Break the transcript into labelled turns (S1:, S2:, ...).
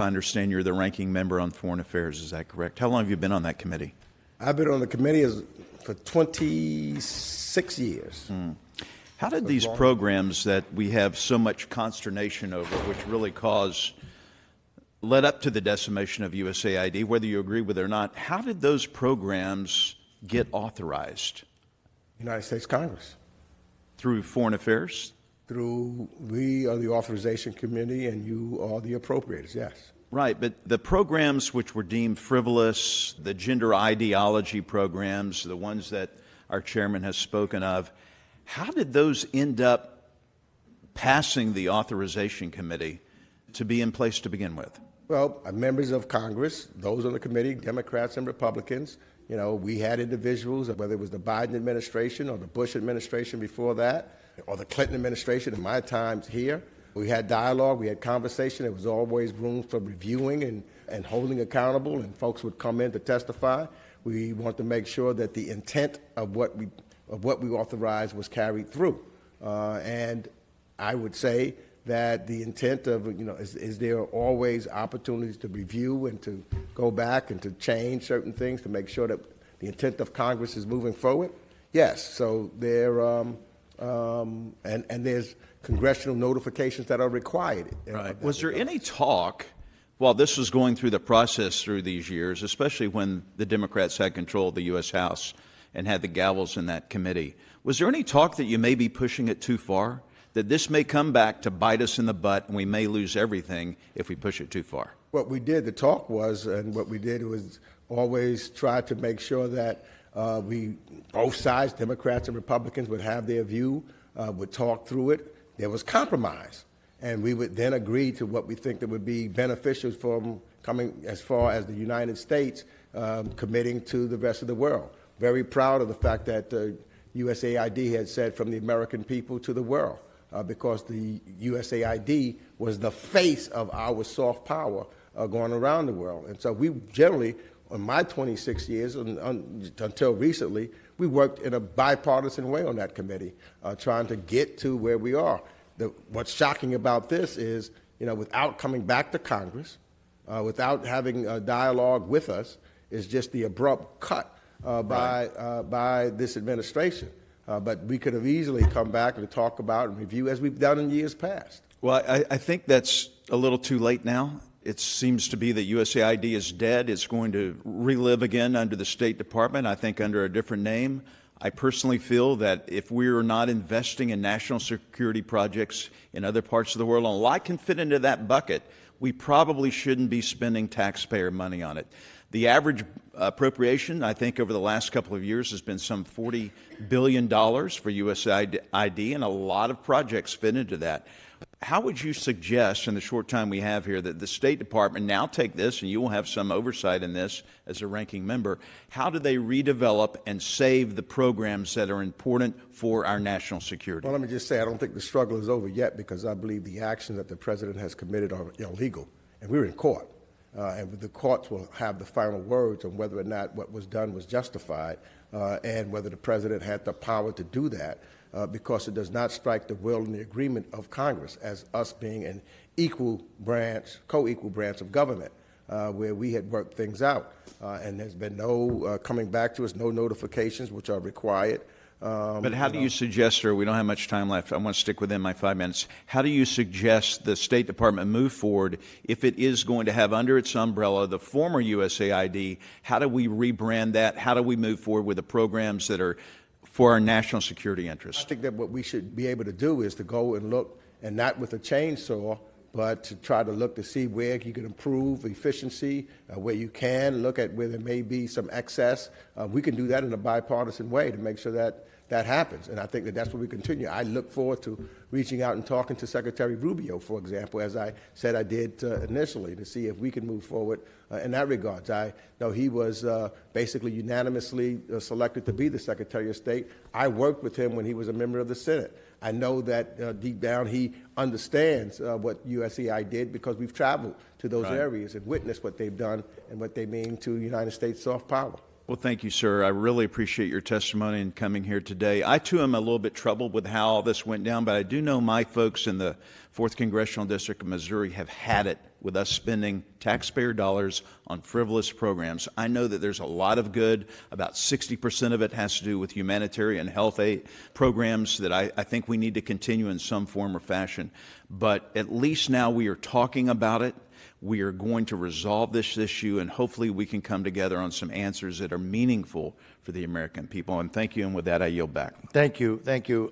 S1: I understand you're the ranking member on Foreign Affairs. Is that correct? How long have you been on that committee?
S2: I've been on the committee for 26 years.
S1: How did these programs that we have so much consternation over, which really led up to the decimation of USAID, whether you agree with it or not, how did those programs get authorized?
S2: United States Congress.
S1: Through Foreign Affairs?
S2: We are the Authorization Committee and you are the Appropriators, yes.
S1: Right, but the programs which were deemed frivolous, the gender ideology programs, the ones that our chairman has spoken of, how did those end up passing the Authorization Committee to be in place to begin with?
S2: Well, members of Congress, those on the committee, Democrats and Republicans, we had individuals, whether it was the Biden administration or the Bush administration before that, or the Clinton administration in my times here. We had dialogue, we had conversation. There was always room for reviewing and holding accountable, and folks would come in to testify. We want to make sure that the intent of what we authorized was carried through. And I would say that the intent of, is there always opportunities to review and to go back and to change certain things to make sure that the intent of Congress is moving forward? Yes. So there, and there's congressional notifications that are required.
S1: Right. Was there any talk while this was going through the process through these years, especially when the Democrats had control of the U.S. House and had the gavels in that committee, was there any talk that you may be pushing it too far? That this may come back to bite us in the butt and we may lose everything if we push it too far?
S2: What we did, the talk was, and what we did was always try to make sure that both sides, Democrats and Republicans, would have their view, would talk through it. There was compromise, and we would then agree to what we think that would be beneficial from coming as far as the United States committing to the rest of the world. Very proud of the fact that USAID had said from the American people to the world. Because the USAID was the face of our soft power going around the world. And so we generally, in my 26 years until recently, we worked in a bipartisan way on that committee, trying to get to where we are. What's shocking about this is, without coming back to Congress, without having a dialogue with us, is just the abrupt cut by this administration. But we could have easily come back and talk about and review as we've done in years past.
S1: Well, I think that's a little too late now. It seems to be that USAID is dead. It's going to relive again under the State Department, I think under a different name. I personally feel that if we're not investing in national security projects in other parts of the world, and a lot can fit into that bucket, we probably shouldn't be spending taxpayer money on it. The average appropriation, I think, over the last couple of years has been some $40 billion for USAID, and a lot of projects fit into that. How would you suggest, in the short time we have here, that the State Department now take this, and you will have some oversight in this as a ranking member, how do they redevelop and save the programs that are important for our national security?
S2: Well, let me just say, I don't think the struggle is over yet, because I believe the actions that the President has committed are illegal, and we're in court. And the courts will have the final words on whether or not what was done was justified and whether the President had the power to do that because it does not strike the will and the agreement of Congress as us being an equal branch, co-equal branch of government where we had worked things out. And there's been no coming back to us, no notifications which are required.
S1: But how do you suggest, sir, we don't have much time left, I want to stick within my 5 minutes, how do you suggest the State Department move forward if it is going to have under its umbrella the former USAID? How do we rebrand that? How do we move forward with the programs that are for our national security interests?
S2: I think that what we should be able to do is to go and look, and not with a chainsaw, but to try to look to see where you can improve efficiency, where you can look at where there may be some excess. We can do that in a bipartisan way to make sure that that happens. And I think that that's what we continue. I look forward to reaching out and talking to Secretary Rubio, for example, as I said I did initially, to see if we can move forward in that regard. I know he was basically unanimously selected to be the Secretary of State. I worked with him when he was a member of the Senate. I know that deep down he understands what USAID did because we've traveled to those areas and witnessed what they've done and what they mean to United States soft power.
S1: Well, thank you, sir. I really appreciate your testimony and coming here today. I, too, am a little bit troubled with how all this went down, but I do know my folks in the 4th Congressional District of Missouri have had it with us spending taxpayer dollars on frivolous programs. I know that there's a lot of good. About 60% of it has to do with humanitarian health aid programs that I think we need to continue in some form or fashion. But at least now we are talking about it. We are going to resolve this issue, and hopefully we can come together on some answers that are meaningful for the American people. And thank you, and with that, I yield back.
S3: Thank you. Thank you.